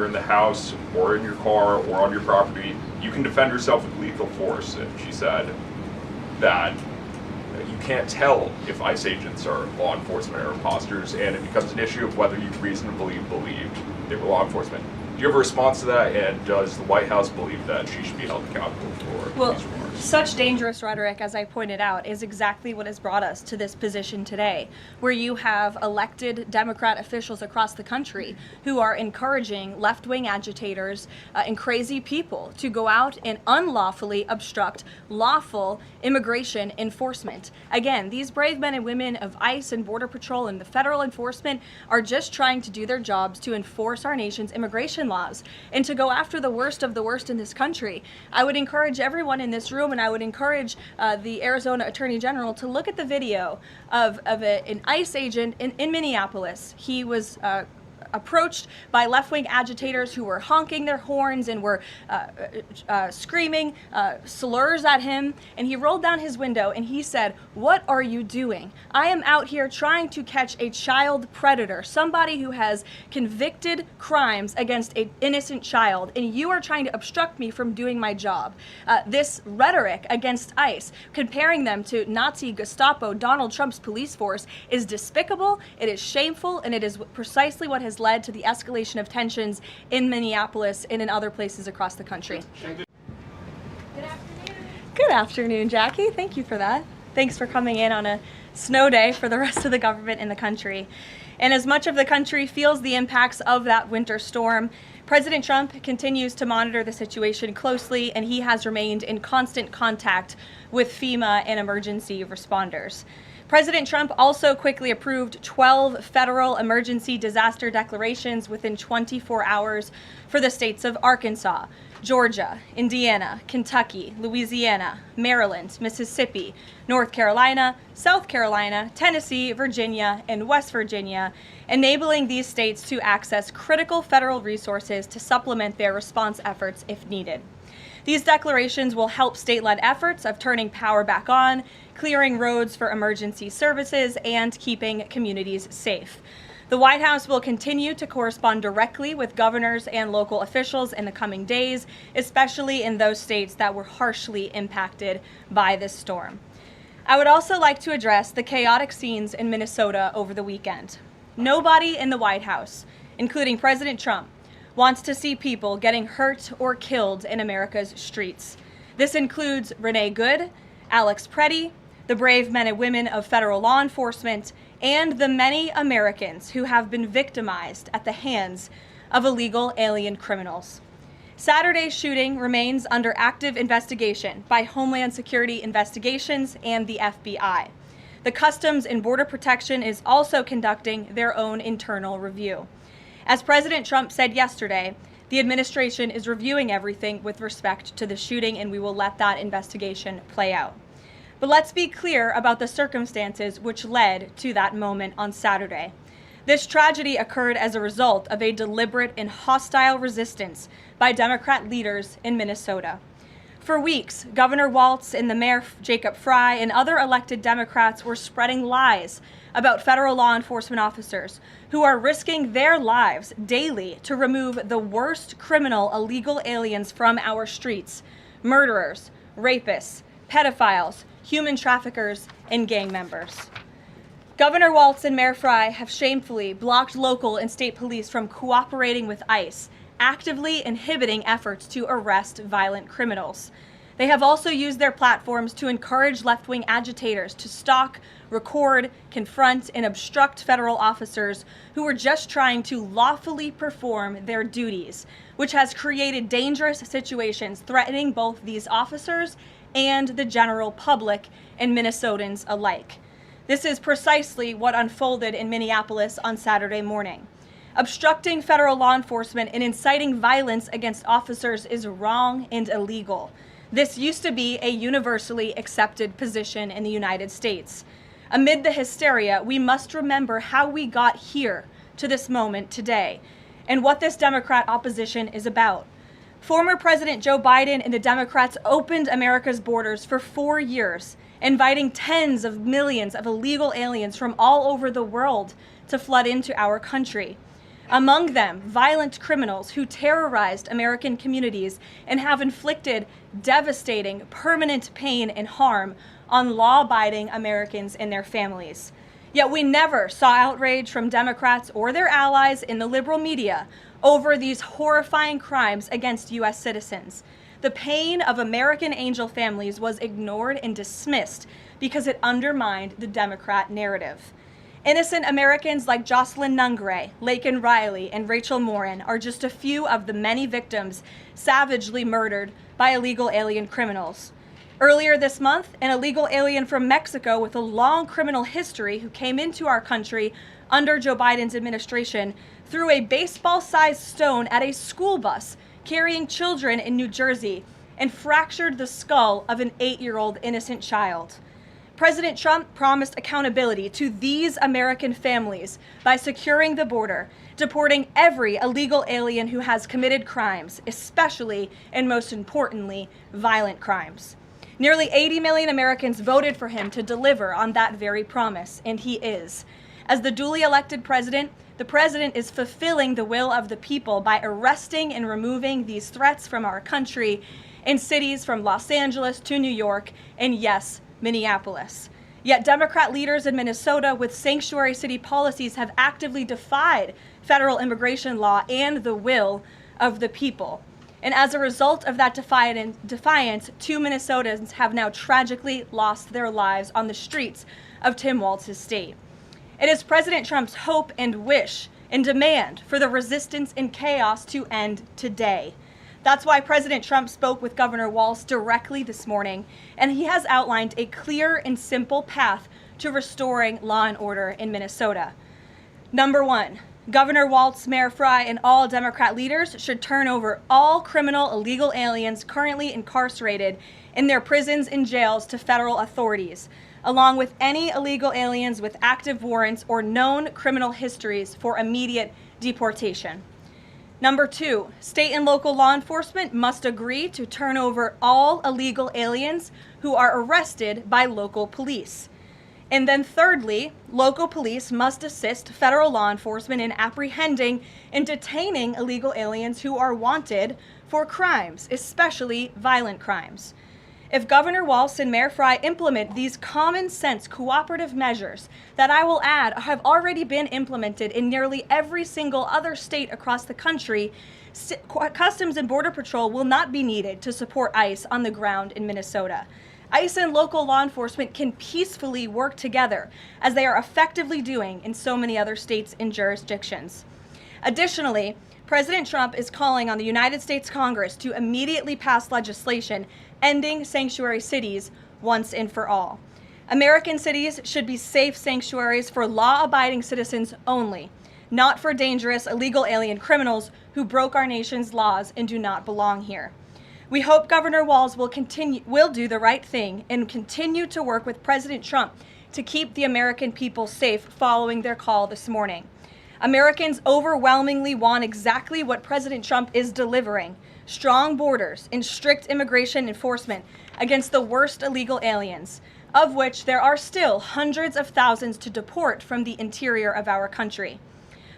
you're in the house or in your car or on your property, you can defend yourself with lethal force. And she said that you can't tell if ICE agents are law enforcement or imposters, and it becomes an issue of whether you reasonably believed they were law enforcement. Do you have a response to that, and does the White House believe that she should be held accountable for these remarks? Such dangerous rhetoric, as I pointed out, is exactly what has brought us to this position today, where you have elected Democrat officials across the country who are encouraging left-wing agitators and crazy people to go out and unlawfully obstruct lawful immigration enforcement. Again, these brave men and women of ICE and Border Patrol and the federal enforcement are just trying to do their jobs to enforce our nation's immigration laws and to go after the worst of the worst in this country. I would encourage everyone in this room, and I would encourage the Arizona Attorney General to look at the video of an ICE agent in Minneapolis. He was approached by left-wing agitators who were honking their horns and were screaming slurs at him, and he rolled down his window and he said, "What are you doing? I am out here trying to catch a child predator, somebody who has convicted crimes against an innocent child, and you are trying to obstruct me from doing my job." This rhetoric against ICE, comparing them to Nazi Gestapo, Donald Trump's police force, is despicable, it is shameful, and it is precisely what has led to the escalation of tensions in Minneapolis and in other places across the country. Good afternoon. Good afternoon, Jackie. Thank you for that. Thanks for coming in on a snow day for the rest of the government in the country. And as much of the country feels the impacts of that winter storm, President Trump continues to monitor the situation closely, and he has remained in constant contact with FEMA and emergency responders. President Trump also quickly approved 12 federal emergency disaster declarations within 24 hours for the states of Arkansas, Georgia, Indiana, Kentucky, Louisiana, Maryland, Mississippi, North Carolina, South Carolina, Tennessee, Virginia, and West Virginia, enabling these states to access critical federal resources to supplement their response efforts if needed. These declarations will help state-led efforts of turning power back on, clearing roads for emergency services, and keeping communities safe. The White House will continue to correspond directly with governors and local officials in the coming days, especially in those states that were harshly impacted by this storm. I would also like to address the chaotic scenes in Minnesota over the weekend. Nobody in the White House, including President Trump, wants to see people getting hurt or killed in America's streets. This includes Renee Good, Alex Preddy, the brave men and women of federal law enforcement, and the many Americans who have been victimized at the hands of illegal alien criminals. Saturday's shooting remains under active investigation by Homeland Security Investigations and the FBI. The Customs and Border Protection is also conducting their own internal review. As President Trump said yesterday, the administration is reviewing everything with respect to the shooting, and we will let that investigation play out. But let's be clear about the circumstances which led to that moment on Saturday. This tragedy occurred as a result of a deliberate and hostile resistance by Democrat leaders in Minnesota. For weeks, Governor Walz and the Mayor Jacob Frey and other elected Democrats were spreading lies about federal law enforcement officers who are risking their lives daily to remove the worst criminal illegal aliens from our streets: murderers, rapists, pedophiles, human traffickers, and gang members. Governor Walz and Mayor Frey have shamefully blocked local and state police from cooperating with ICE, actively inhibiting efforts to arrest violent criminals. They have also used their platforms to encourage left-wing agitators to stalk, record, confront, and obstruct federal officers who were just trying to lawfully perform their duties, which has created dangerous situations threatening both these officers and the general public and Minnesotans alike. This is precisely what unfolded in Minneapolis on Saturday morning. Obstructing federal law enforcement and inciting violence against officers is wrong and illegal. This used to be a universally accepted position in the United States. Amid the hysteria, we must remember how we got here to this moment today and what this Democrat opposition is about. Former President Joe Biden and the Democrats opened America's borders for 4 years, inviting tens of millions of illegal aliens from all over the world to flood into our country. Among them, violent criminals who terrorized American communities and have inflicted devastating, permanent pain and harm on law-abiding Americans and their families. Yet we never saw outrage from Democrats or their allies in the liberal media over these horrifying crimes against U.S. citizens. The pain of American angel families was ignored and dismissed because it undermined the Democrat narrative. Innocent Americans like Jocelyn Nungray, Laken Riley, and Rachel Morin are just a few of the many victims savagely murdered by illegal alien criminals. Earlier this month, an illegal alien from Mexico with a long criminal history who came into our country under Joe Biden's administration threw a baseball-sized stone at a school bus carrying children in New Jersey and fractured the skull of an 8-year-old innocent child. President Trump promised accountability to these American families by securing the border, deporting every illegal alien who has committed crimes, especially and most importantly, violent crimes. Nearly 80 million Americans voted for him to deliver on that very promise, and he is. As the duly elected president, the president is fulfilling the will of the people by arresting and removing these threats from our country in cities from Los Angeles to New York, and yes, Minneapolis. Yet Democrat leaders in Minnesota with sanctuary city policies have actively defied federal immigration law and the will of the people. And as a result of that defiance, 2 Minnesotans have now tragically lost their lives on the streets of Tim Walz's state. It is President Trump's hope and wish and demand for the resistance and chaos to end today. That's why President Trump spoke with Governor Walz directly this morning, and he has outlined a clear and simple path to restoring law and order in Minnesota. Number 1, Governor Walz, Mayor Frey, and all Democrat leaders should turn over all criminal illegal aliens currently incarcerated in their prisons and jails to federal authorities, along with any illegal aliens with active warrants or known criminal histories for immediate deportation. Number 2, state and local law enforcement must agree to turn over all illegal aliens who are arrested by local police. And then thirdly, local police must assist federal law enforcement in apprehending and detaining illegal aliens who are wanted for crimes, especially violent crimes. If Governor Walz and Mayor Frey implement these common sense cooperative measures that I will add have already been implemented in nearly every single other state across the country, Customs and Border Patrol will not be needed to support ICE on the ground in Minnesota. ICE and local law enforcement can peacefully work together, as they are effectively doing in so many other states and jurisdictions. Additionally, President Trump is calling on the United States Congress to immediately pass legislation ending sanctuary cities once and for all. American cities should be safe sanctuaries for law-abiding citizens only, not for dangerous illegal alien criminals who broke our nation's laws and do not belong here. We hope Governor Walz will do the right thing and continue to work with President Trump to keep the American people safe following their call this morning. Americans overwhelmingly want exactly what President Trump is delivering: strong borders and strict immigration enforcement against the worst illegal aliens, of which there are still hundreds of thousands to deport from the interior of our country.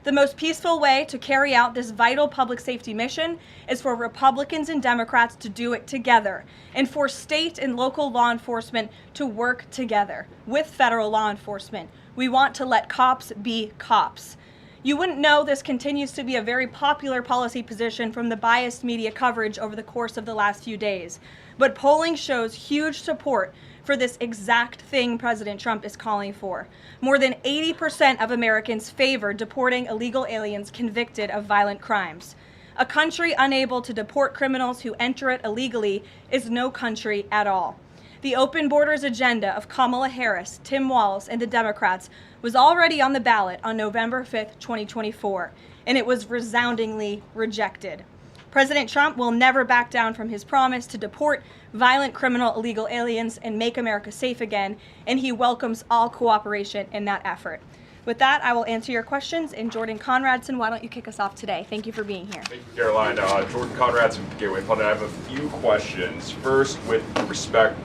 The most peaceful way to carry out this vital public safety mission is for Republicans and Democrats to do it together, and for state and local law enforcement to work together with federal law enforcement. We want to let cops be cops. You wouldn't know this continues to be a very popular policy position from the biased media coverage over the course of the last few days, but polling shows huge support for this exact thing President Trump is calling for. More than 80% of Americans favor deporting illegal aliens convicted of violent crimes. A country unable to deport criminals who enter it illegally is no country at all. The open borders agenda of Kamala Harris, Tim Walz, and the Democrats was already on the ballot on November 5th, 2024, and it was resoundingly rejected. President Trump will never back down from his promise to deport violent criminal illegal aliens and make America safe again, and he welcomes all cooperation in that effort. With that, I will answer your questions. And Jordan Conradson, why don't you kick us off today? Thank you for being here. Thank you, Caroline. Jordan Conradson from Gateway Pundit. I have a few questions. First, with respect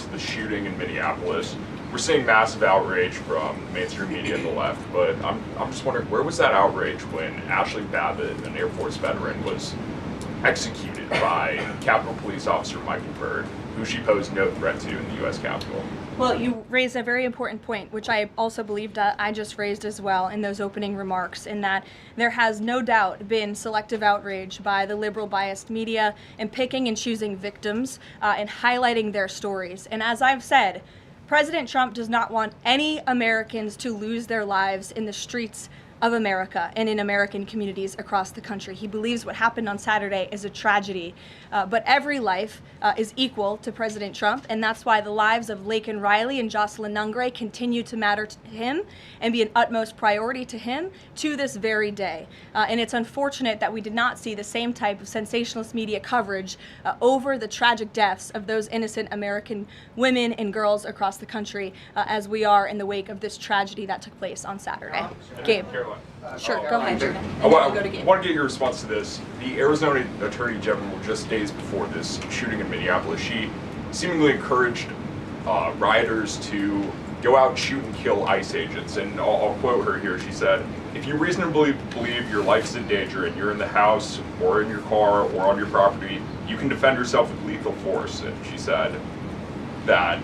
to the shooting in Minneapolis, we're we're seeing massive outrage from mainstream media and the left, but I'm just wondering, where was that outrage when Ashley Babbitt, an Air Force veteran, was executed by Capitol Police Officer Michael Byrd, who she posed no threat to in the U.S. Capitol? Well, you raised a very important point, which I also believed I just raised as well in those opening remarks, in that there has no doubt been selective outrage by the liberal biased media in picking and choosing victims and highlighting their stories. And as I've said, President Trump does not want any Americans to lose their lives in the streets of America and in American communities across the country. He believes what happened on Saturday is a tragedy, but every life is equal to President Trump, and that's why the lives of Laken Riley and Jocelyn Nungray continue to matter to him and be an utmost priority to him to this very day. And it's unfortunate that we did not see the same type of sensationalist media coverage over the tragic deaths of those innocent American women and girls across the country as we are in the wake of this tragedy that took place on Saturday. Gabe. Sure, go ahead. I want to get your response to this. The Arizona Attorney General, just days before this shooting in Minneapolis, she seemingly encouraged rioters to go out and shoot and kill ICE agents. And I'll quote her here. She said, "If you reasonably believe your life's in danger and you're in the house or in your car or on your property, you can defend yourself with lethal force." And she said that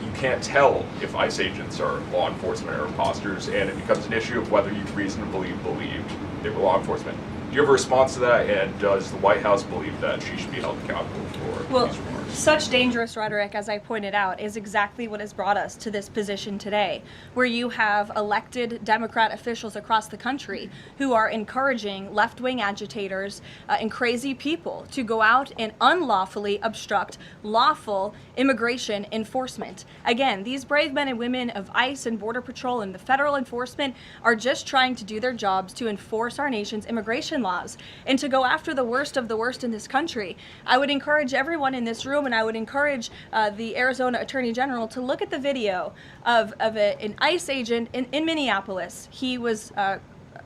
you can't tell if ICE agents are law enforcement or imposters, and it becomes an issue of whether you reasonably believe they were law enforcement. Do you have a response to that, and does the White House believe that she should be held accountable for these remarks? Such dangerous rhetoric, as I pointed out, is exactly what has brought us to this position today, where you have elected Democrat officials across the country who are encouraging left-wing agitators and crazy people to go out and unlawfully obstruct lawful immigration enforcement. Again, these brave men and women of ICE and Border Patrol and the federal enforcement are just trying to do their jobs to enforce our nation's immigration laws and to go after the worst of the worst in this country. I would encourage everyone in this room, and I would encourage the Arizona Attorney General to look at the video of an ICE agent in Minneapolis. He was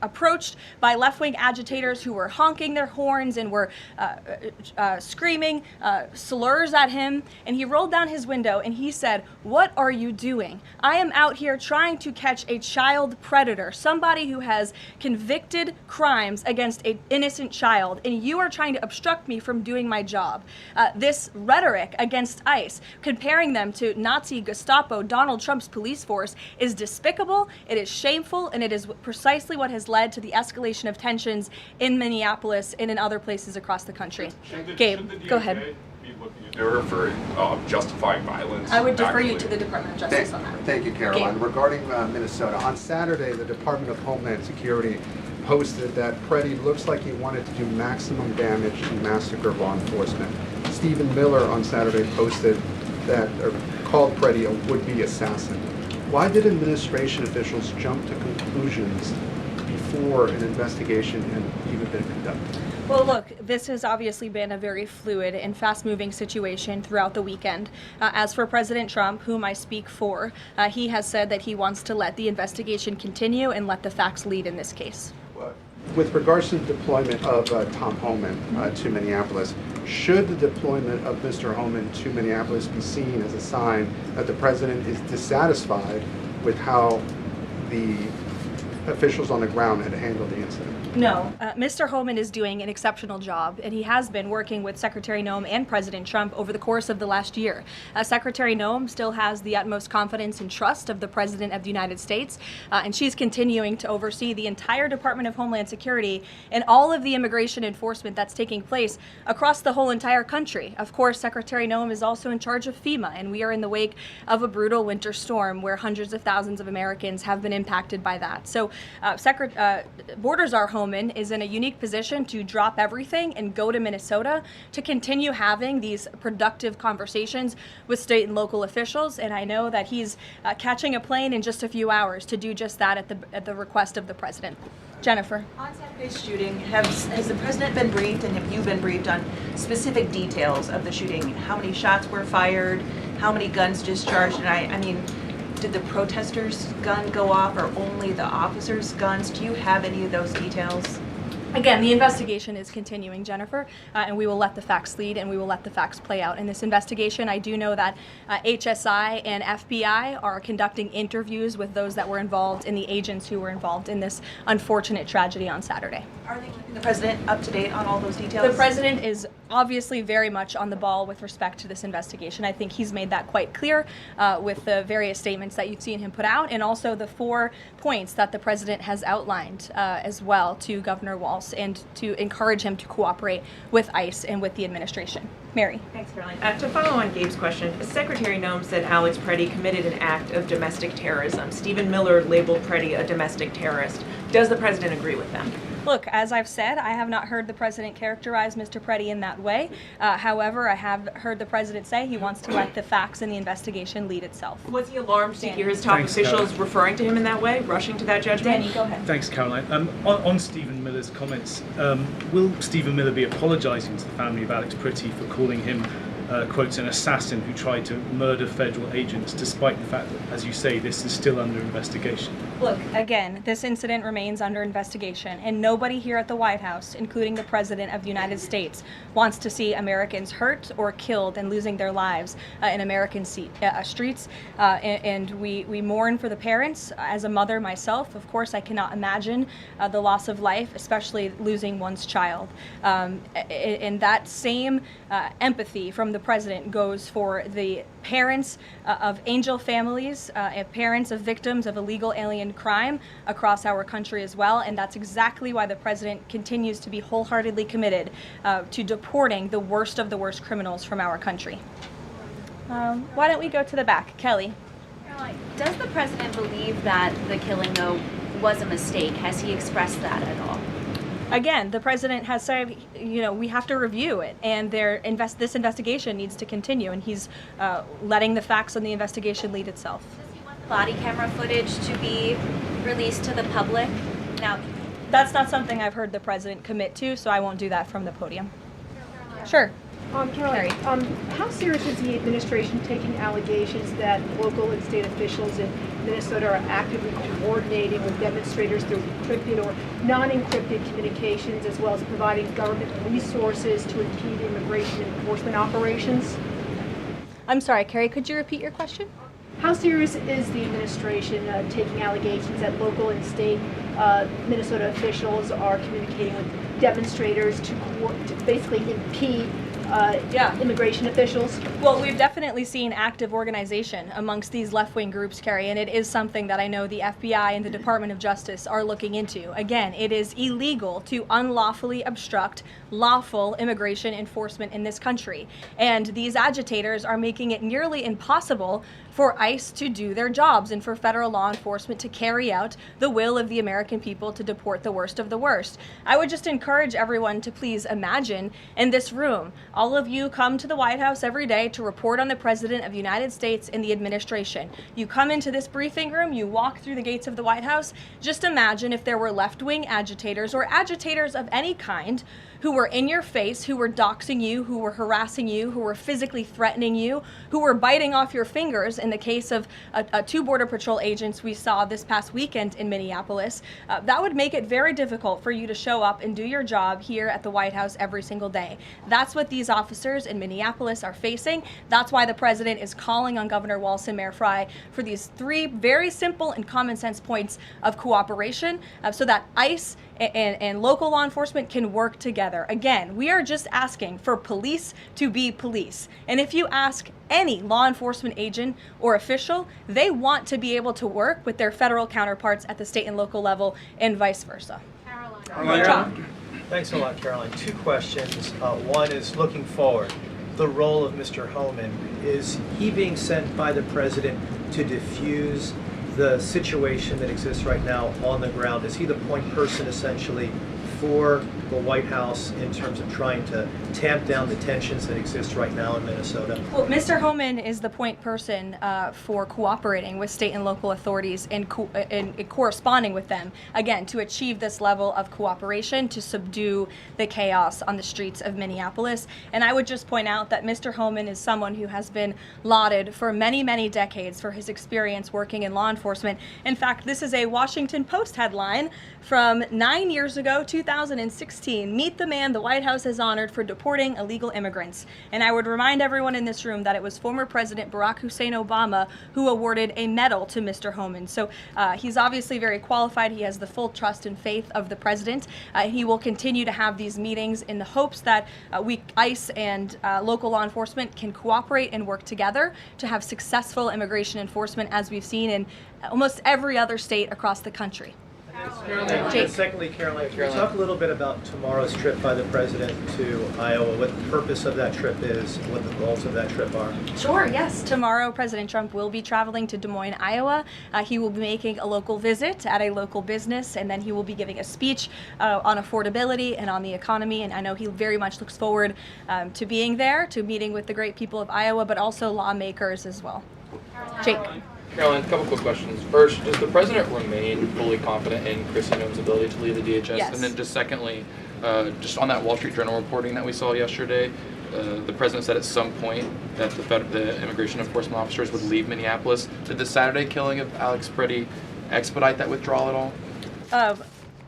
approached by left-wing agitators who were honking their horns and were screaming slurs at him, and he rolled down his window and he said, "What are you doing? I am out here trying to catch a child predator, somebody who has convicted crimes against an innocent child, and you are trying to obstruct me from doing my job." This rhetoric against ICE, comparing them to Nazi Gestapo, Donald Trump's police force, is despicable, it is shameful, and it is precisely what has led to the escalation of tensions in Minneapolis and in other places across the country. Gabe, go ahead. Be looking into her for justifying violence? I would defer you to the Department of Justice on that. Thank you, Caroline. Gabe. Regarding Minnesota, on Saturday, the Department of Homeland Security posted that Preddy looks like he wanted to do maximum damage and massacre law enforcement. Stephen Miller on Saturday posted that, or called Preddy a would-be assassin. Why did administration officials jump to conclusions before an investigation had even been conducted? Well, look, this has obviously been a very fluid and fast-moving situation throughout the weekend. As for President Trump, whom I speak for, he has said that he wants to let the investigation continue and let the facts lead in this case. With regards to the deployment of Tom Homan to Minneapolis, should the deployment of Mr. Homan to Minneapolis be seen as a sign that the president is dissatisfied with how the officials on the ground had handled the incident? No, Mr. Homan is doing an exceptional job, and he has been working with Secretary Noem and President Trump over the course of the last year. Secretary Noem still has the utmost confidence and trust of the President of the United States, and she's continuing to oversee the entire Department of Homeland Security and all of the immigration enforcement that's taking place across the whole entire country. Of course, Secretary Noem is also in charge of FEMA, and we are in the wake of a brutal winter storm where hundreds of thousands of Americans have been impacted by that. So Borders Czar Homan is in a unique position to drop everything and go to Minnesota to continue having these productive conversations with state and local officials. And I know that he's catching a plane in just a few hours to do just that at the request of the president. Jennifer. On Saturday's shooting, has the president been briefed, and have you been briefed on specific details of the shooting? How many shots were fired? How many guns discharged? And I mean, did the protesters' gun go off, or only the officers' guns? Do you have any of those details? Again, the investigation is continuing, Jennifer, and we will let the facts lead and we will let the facts play out in this investigation. I do know that HSI and FBI are conducting interviews with those that were involved and the agents who were involved in this unfortunate tragedy on Saturday. Are they keeping the president up to date on all those details? The president is obviously very much on the ball with respect to this investigation. I think he's made that quite clear with the various statements that you've seen him put out, and also the 4 points that the president has outlined as well to Governor Walz, and to encourage him to cooperate with ICE and with the administration. Mary. Thanks, Caroline. To follow on Gabe's question, the Secretary knows that Alex Preddy committed an act of domestic terrorism. Stephen Miller labeled Preddy a domestic terrorist. Does the president agree with them? Look, as I've said, I have not heard the president characterize Mr. Preddy in that way. However, I have heard the president say he wants to let the facts and the investigation lead itself. Was he alarmed to hear his top officials referring to him in that way, rushing to that judgment? Danny, go ahead. Thanks, Caroline. On Stephen Miller's comments, will Stephen Miller be apologising to the family of Alex Preddy for calling him, quotes, an assassin who tried to murder federal agents, despite the fact that, as you say, this is still under investigation? Look, again, this incident remains under investigation, and nobody here at the White House, including the President of the United States, wants to see Americans hurt or killed and losing their lives in American streets. And we mourn for the parents. As a mother myself, of course, I cannot imagine the loss of life, especially losing one's child. And that same empathy from the President goes for the parents of angel families, parents of victims of illegal alien crime across our country as well, and that's exactly why the president continues to be wholeheartedly committed to deporting the worst of the worst criminals from our country. Why don't we go to the back? Kelly. Caroline, does the president believe that the killing, though, was a mistake? Has he expressed that at all? Again, the president has said, we have to review it, and this investigation needs to continue, and he's letting the facts on the investigation lead itself. Does he want the body camera footage to be released to the public? Now, that's not something I've heard the president commit to, so I won't do that from the podium. Sure. Caroline, how serious is the administration taking allegations that local and state officials in Minnesota are actively coordinating with demonstrators through encrypted or non-encrypted communications, as well as providing government resources to impede immigration enforcement operations? I'm sorry, Carrie, could you repeat your question? How serious is the administration taking allegations that local and state Minnesota officials are communicating with demonstrators to basically impede immigration officials? Well, we've definitely seen active organization amongst these left-wing groups, Carrie, and it is something that I know the FBI and the Department of Justice are looking into. Again, it is illegal to unlawfully obstruct lawful immigration enforcement in this country, and these agitators are making it nearly impossible for ICE to do their jobs and for federal law enforcement to carry out the will of the American people to deport the worst of the worst. I would just encourage everyone to please imagine in this room, all of you come to the White House every day to report on the President of the United States and the administration. You come into this briefing room, you walk through the gates of the White House. Just imagine if there were left-wing agitators or agitators of any kind who were in your face, who were doxing you, who were harassing you, who were physically threatening you, who were biting off your fingers in the case of 2 Border Patrol agents we saw this past weekend in Minneapolis. That would make it very difficult for you to show up and do your job here at the White House every single day. That's what these officers in Minneapolis are facing. That's why the president is calling on Governor Walz and Mayor Frey for these 3 very simple and common sense points of cooperation so that ICE and local law enforcement can work together. Again, we are just asking for police to be police. And if you ask any law enforcement agent or official, they want to be able to work with their federal counterparts at the state and local level and vice versa. Caroline. Thanks a lot, Caroline. 2 questions. One is looking forward. The role of Mr. Homan, is he being sent by the president to diffuse the situation that exists right now on the ground? Is he the point person essentially for the White House in terms of trying to tamp down the tensions that exist right now in Minnesota? Well, Mr. Homan is the point person for cooperating with state and local authorities and corresponding with them, again, to achieve this level of cooperation to subdue the chaos on the streets of Minneapolis. And I would just point out that Mr. Homan is someone who has been lauded for many, many decades for his experience working in law enforcement. In fact, this is a Washington Post headline from 9 years ago, 2016. Meet the man the White House has honored for deporting illegal immigrants. And I would remind everyone in this room that it was former President Barack Hussein Obama who awarded a medal to Mr. Homan. So he's obviously very qualified. He has the full trust and faith of the president. He will continue to have these meetings in the hopes that ICE and local law enforcement can cooperate and work together to have successful immigration enforcement, as we've seen in almost every other state across the country. And secondly, Caroline, can you talk a little bit about tomorrow's trip by the president to Iowa, what the purpose of that trip is, what the goals of that trip are? Sure, yes. Tomorrow, President Trump will be traveling to Des Moines, Iowa. He will be making a local visit at a local business, and then he will be giving a speech on affordability and on the economy. And I know he very much looks forward to being there, to meeting with the great people of Iowa, but also lawmakers as well. Jake. Caroline, a couple quick questions. First, does the president remain fully confident in Kristi Noem's ability to lead the DHS? Yes. And then just secondly, just on that Wall Street Journal reporting that we saw yesterday, the president said at some point that the immigration enforcement officers would leave Minneapolis. Did the Saturday killing of Alex Pretty expedite that withdrawal at all?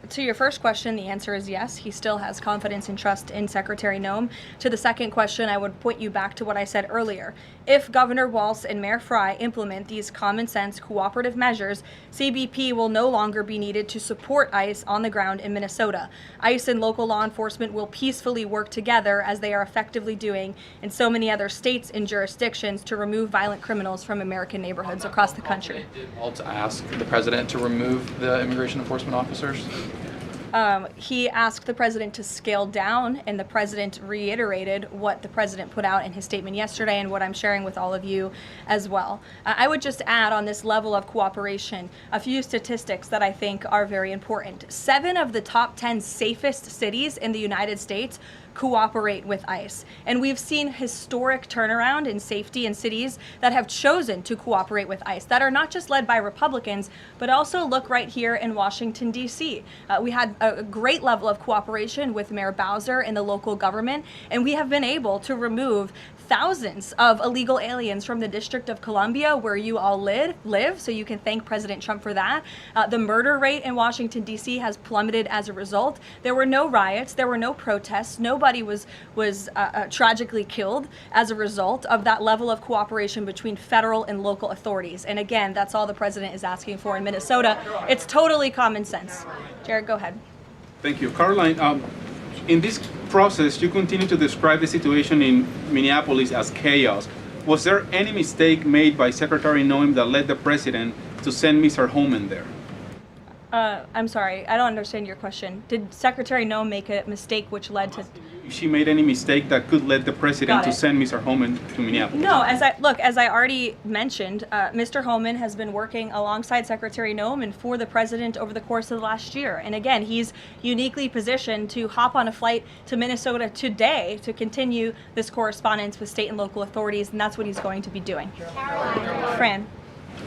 To your first question, the answer is yes. He still has confidence and trust in Secretary Noem. To the second question, I would point you back to what I said earlier. If Governor Walz and Mayor Frey implement these common sense cooperative measures, CBP will no longer be needed to support ICE on the ground in Minnesota. ICE and local law enforcement will peacefully work together, as they are effectively doing in so many other states and jurisdictions, to remove violent criminals from American neighborhoods across the country. Did Walz ask the president to remove the immigration enforcement officers? He asked the president to scale down, and the president reiterated what the president put out in his statement yesterday and what I'm sharing with all of you as well. I would just add on this level of cooperation a few statistics that I think are very important. 7 of the top 10 safest cities in the United States cooperate with ICE. And we've seen historic turnaround in safety in cities that have chosen to cooperate with ICE, that are not just led by Republicans, but also look right here in Washington, D.C. We had a great level of cooperation with Mayor Bowser and the local government, and we have been able to remove thousands of illegal aliens from the District of Columbia, where you all live, so you can thank President Trump for that. The murder rate in Washington, D.C. has plummeted as a result. There were no riots, there were no protests, nobody was tragically killed as a result of that level of cooperation between federal and local authorities. And again, that's all the president is asking for in Minnesota. It's totally common sense. Jared, go ahead. Thank you. Caroline, in this process, you continue to describe the situation in Minneapolis as chaos. Was there any mistake made by Secretary Noem that led the president to send Mr. Homan there? I'm sorry, I don't understand your question. Did Secretary Noem make a mistake which led to... If she made any mistake that could lead the president to send Mr. Homan to Minneapolis? No, as I already mentioned, Mr. Homan has been working alongside Secretary Noem and for the president over the course of the last year. And again, he's uniquely positioned to hop on a flight to Minnesota today to continue this correspondence with state and local authorities, and that's what he's going to be doing. Fran.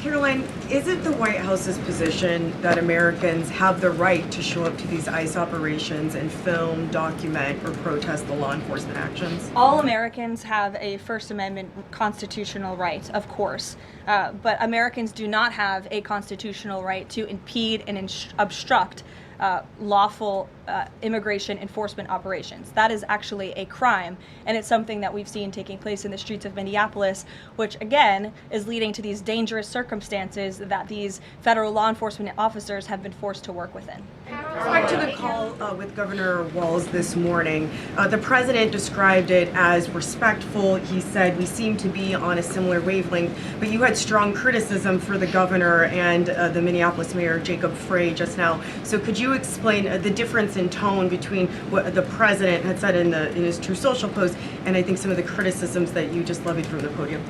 Caroline, is it the White House's position that Americans have the right to show up to these ICE operations and film, document, or protest the law enforcement actions? All Americans have a First Amendment constitutional right, of course, but Americans do not have a constitutional right to impede and obstruct lawful immigration enforcement operations. That is actually a crime, and it's something that we've seen taking place in the streets of Minneapolis, which again is leading to these dangerous circumstances that these federal law enforcement officers have been forced to work within. Back to the call with Governor Walz this morning, the president described it as respectful. He said, we seem to be on a similar wavelength, but you had strong criticism for the governor and the Minneapolis mayor, Jacob Frey, just now. So could you explain the difference in tone between what the president had said in his True Social post and I think some of the criticisms that you just levied from the podium?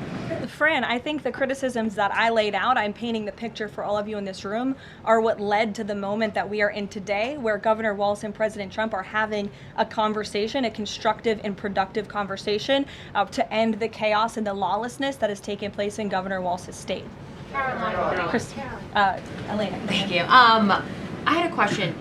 Fran, I think the criticisms that I laid out, I'm painting the picture for all of you in this room, are what led to the moment that we are in today, where Governor Walz and President Trump are having a conversation, a constructive and productive conversation to end the chaos and the lawlessness that has taken place in Governor Walz's state. Elena. Thank you. I had a question.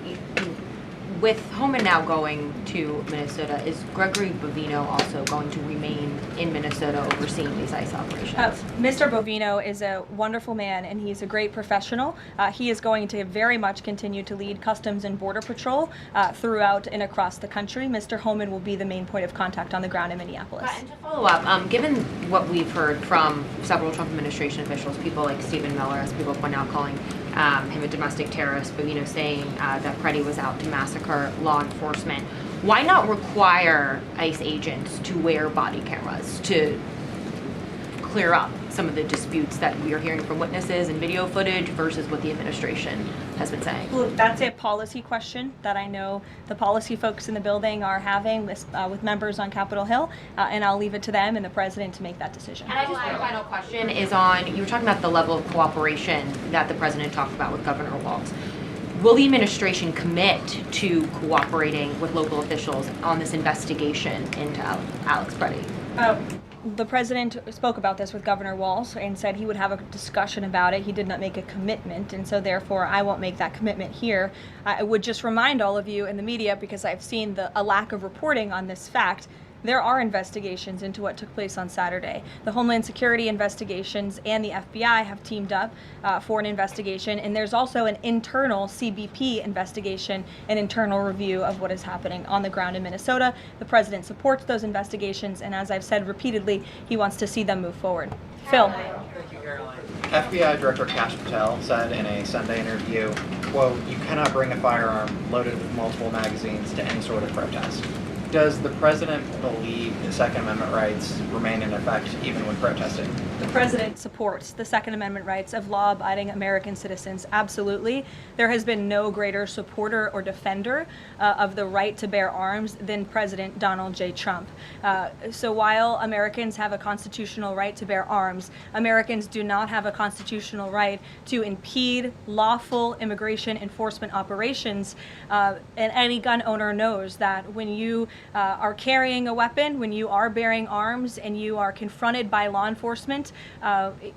With Homan now going to Minnesota, is Gregory Bovino also going to remain in Minnesota overseeing these ICE operations? Mr. Bovino is a wonderful man, and he's a great professional. He is going to very much continue to lead Customs and Border Patrol throughout and across the country. Mr. Homan will be the main point of contact on the ground in Minneapolis. And to follow up, given what we've heard from several Trump administration officials, people like Stephen Miller, as people point out, calling him a domestic terrorist, Bovino saying that Preddy was out to massacre law enforcement. Why not require ICE agents to wear body cameras to clear up some of the disputes that we are hearing from witnesses and video footage versus what the administration has been saying? Well, that's a policy question that I know the policy folks in the building are having with members on Capitol Hill, and I'll leave it to them and the president to make that decision. And I just have a final question is on, you were talking about the level of cooperation that the president talked about with Governor Walz. Will the administration commit to cooperating with local officials on this investigation into Alex Preddy? The president spoke about this with Governor Walz and said he would have a discussion about it. He did not make a commitment, and so therefore I won't make that commitment here. I would just remind all of you in the media, because I've seen a lack of reporting on this fact, there are investigations into what took place on Saturday. The Homeland Security investigations and the FBI have teamed up for an investigation, and there's also an internal CBP investigation, an internal review of what is happening on the ground in Minnesota. The president supports those investigations, and as I've said repeatedly, he wants to see them move forward. Phil. Thank you, Caroline. FBI Director Kash Patel said in a Sunday interview, quote, "You cannot bring a firearm loaded with multiple magazines to any sort of protest." Does the president believe the Second Amendment rights remain in effect even when protesting? The president supports the Second Amendment rights of law-abiding American citizens, absolutely. There has been no greater supporter or defender of the right to bear arms than President Donald J. Trump. So while Americans have a constitutional right to bear arms, Americans do not have a constitutional right to impede lawful immigration enforcement operations. And any gun owner knows that when you are carrying a weapon, when you are bearing arms and you are confronted by law enforcement,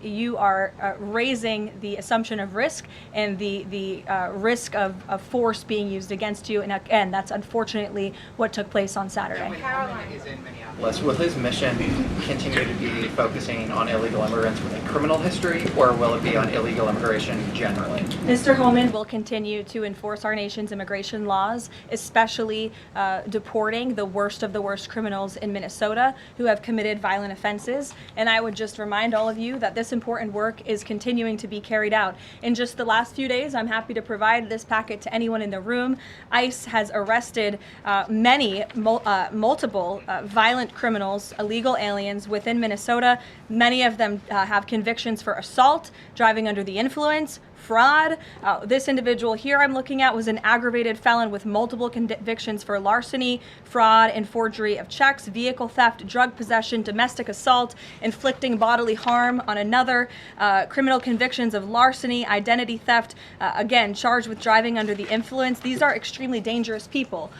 you are raising the assumption of risk and the risk of force being used against you. And again, that's unfortunately what took place on Saturday. Is in Minneapolis. Will his mission continue to be focusing on illegal immigrants with a criminal history, or will it be on illegal immigration generally? Mr. Homan will continue to enforce our nation's immigration laws, especially deporting the worst of the worst criminals in Minnesota who have committed violent offenses. And I would just remind all of you that this important work is continuing to be carried out. In just the last few days, I'm happy to provide this packet to anyone in the room. ICE has arrested multiple violent criminals, illegal aliens within Minnesota. Many of them have convictions for assault, driving under the influence, fraud. This individual here I'm looking at was an aggravated felon with multiple convictions for larceny, fraud, and forgery of checks, vehicle theft, drug possession, domestic assault, inflicting bodily harm on another, criminal convictions of larceny, identity theft, again, charged with driving under the influence. These are extremely dangerous people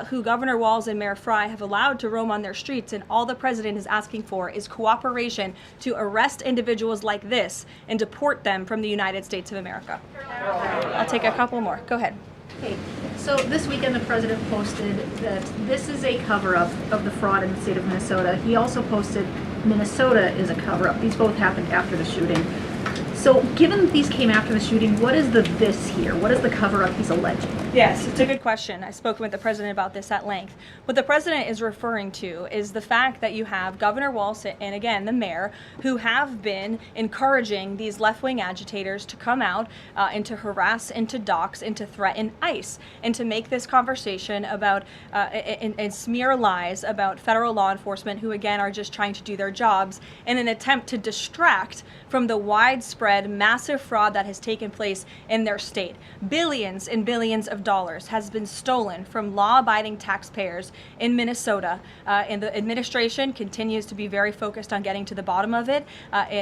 who Governor Walz and Mayor Frey have allowed to roam on their streets, and all the president is asking for is cooperation to arrest individuals like this and deport them from the United States of America. I'll take a couple more. Go ahead. Okay, so this weekend the president posted that this is a cover-up of the fraud in the state of Minnesota. He also posted Minnesota is a cover-up. These both happened after the shooting. So given that these came after the shooting, what is the this here? What is the cover-up he's alleging? Yes, it's a good question. I've spoken with the president about this at length. What the president is referring to is the fact that you have Governor Walz and, again, the mayor, who have been encouraging these left-wing agitators to come out and to harass and to dox and to threaten ICE and to make this conversation about and smear lies about federal law enforcement who, again, are just trying to do their jobs in an attempt to distract from the widespread widespread, massive fraud that has taken place in their state. Billions and billions of dollars has been stolen from law-abiding taxpayers in Minnesota, and the administration continues to be very focused on getting to the bottom of it,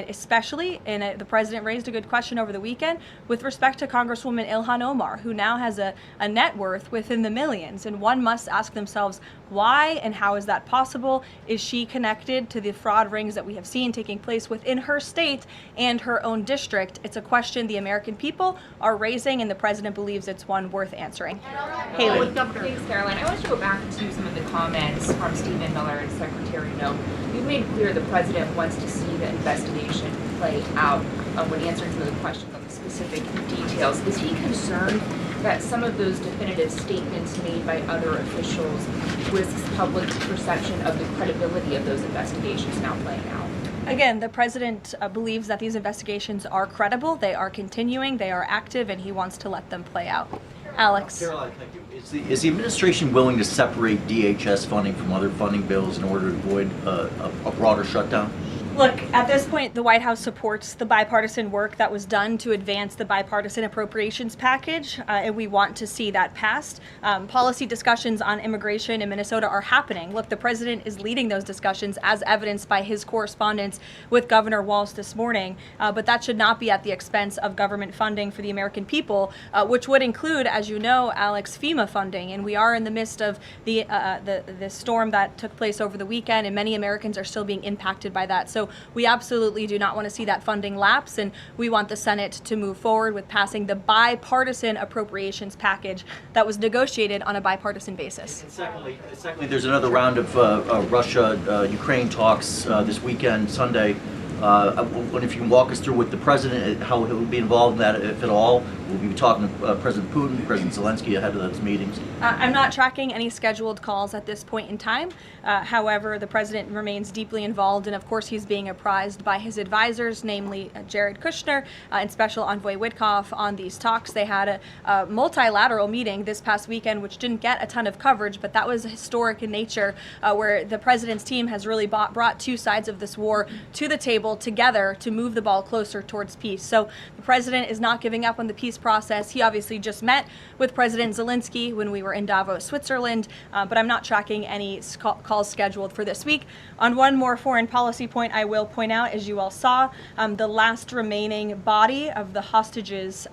especially, and the president raised a good question over the weekend, with respect to Congresswoman Ilhan Omar, who now has a net worth within the millions, and one must ask themselves why and how is that possible? Is she connected to the fraud rings that we have seen taking place within her state and her own district? It's a question the American people are raising, and the president believes it's one worth answering. Haley. Thanks, Caroline. I want to go back to some of the comments from Stephen Miller and Secretary Noem. You've made clear the president wants to see the investigation play out when answering some of the questions on the specific details. Is he concerned that some of those definitive statements made by other officials risks public perception of the credibility of those investigations now playing out? Again, the president believes that these investigations are credible, they are continuing, they are active, and he wants to let them play out. Alex. Caroline, thank you. Is the administration willing to separate DHS funding from other funding bills in order to avoid a broader shutdown? Look, at this point, the White House supports the bipartisan work that was done to advance the bipartisan appropriations package, and we want to see that passed. Policy discussions on immigration in Minnesota are happening. Look, the president is leading those discussions, as evidenced by his correspondence with Governor Walz this morning, but that should not be at the expense of government funding for the American people, which would include, as you know, Alex, FEMA funding, and we are in the midst of the storm that took place over the weekend, and many Americans are still being impacted by that. So we absolutely do not want to see that funding lapse, and we want the Senate to move forward with passing the bipartisan appropriations package that was negotiated on a bipartisan basis. And secondly, there's another round of Russia-Ukraine talks this weekend, Sunday. I wonder if you can walk us through with the president, how he'll be involved in that, if at all. We'll be talking to President Putin, President Zelensky ahead of those meetings. I'm not tracking any scheduled calls at this point in time. However, the president remains deeply involved, and of course he's being apprised by his advisors, namely Jared Kushner and Special Envoy Witkoff, on these talks. They had a multilateral meeting this past weekend, which didn't get a ton of coverage, but that was historic in nature, where the president's team has really brought two sides of this war to the table together to move the ball closer towards peace. So the president is not giving up on the peace process. He obviously just met with President Zelensky when we were in Davos, Switzerland, but I'm not tracking any calls scheduled for this week. On one more foreign policy point, I will point out, as you all saw, the last remaining body of the hostages,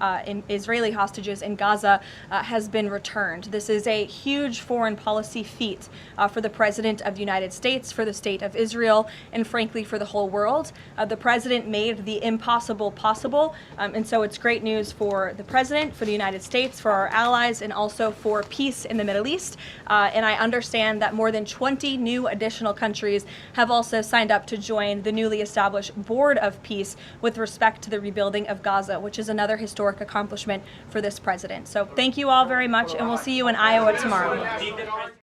Israeli hostages in Gaza, has been returned. This is a huge foreign policy feat for the President of the United States, for the State of Israel, and frankly for the whole world. The president made the impossible possible, and so it's great news for the president, for the United States, for our allies, and also for peace in the Middle East. And I understand that more than 20 new additional countries have also signed up to join the newly established Board of Peace with respect to the rebuilding of Gaza, which is another historic accomplishment for this president. So thank you all very much, and we'll see you in Iowa tomorrow.